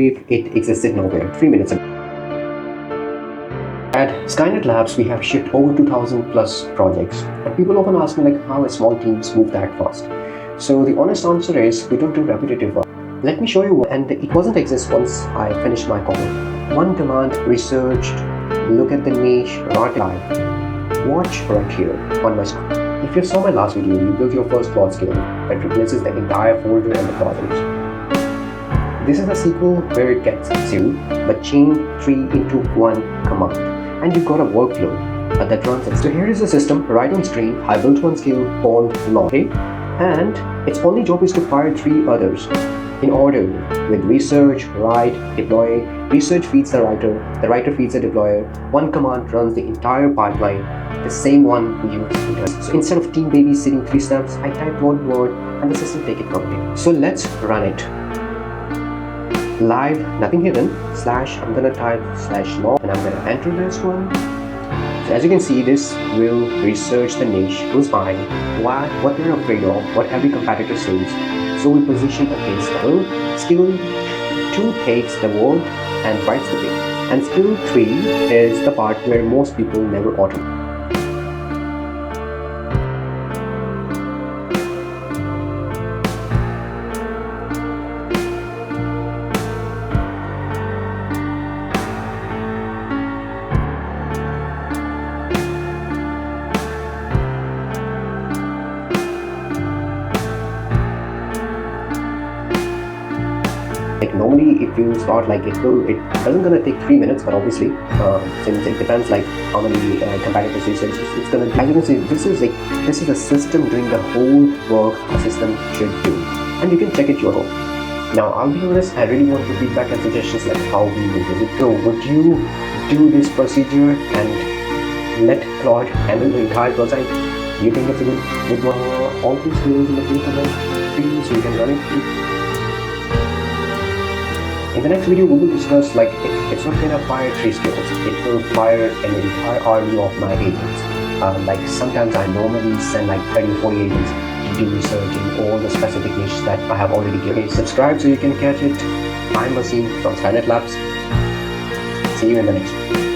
if it existed nowhere 3 minutes ago. At Skynet Labs, we have shipped over 2000 plus projects, and people often ask me like how a small teams move that fast. So the honest answer is we don't do repetitive work. Let me show you, and it wasn't exist once I finished my call. One command, researched, look at the niche, not live. Watch right here on my screen. If you saw my last video, you built your first Claude skill that replaces the entire folder and the project. This is a sequel where it gets 0, but chain 3 into 1 command, and you've got a workflow that runs it. So here is the system right on screen. I built one skill called launch, and its only job is to fire 3 others in order with research, write, deploy. Research feeds the writer feeds the deployer. One command runs the entire pipeline, the same one we use. So instead of team babysitting 3 steps, I type word and the system take it from here. So let's run it. Live, nothing hidden, / I'm gonna type /log and I'm gonna enter this one. So as you can see, this will research the niche, who's buying, what they're afraid of, what every competitor says. So we position against the skill 2 takes the word and writes the thing. And skill 3 is the part where most people never automate. Like normally if you start like it doesn't gonna take 3 minutes, but obviously since it depends like how many competitors research, it's gonna, as you can see, this is a system doing the whole work a system should do, and you can check it your own. Now I'll be honest, I really want your feedback and suggestions like how we will do it. So would you do this procedure and let Claude handle the entire project? Do you think it's a good one? All these skills in the field so you can run it. In the next video, we will discuss like it's not gonna fire 3 skills, it will fire an entire army of my agents. Like sometimes I normally send like 30 or 40 agents to do research in all the specific niches that I have already given. Okay, subscribe so you can catch it. I'm WASEEM from Skynet Labs. See you in the next one.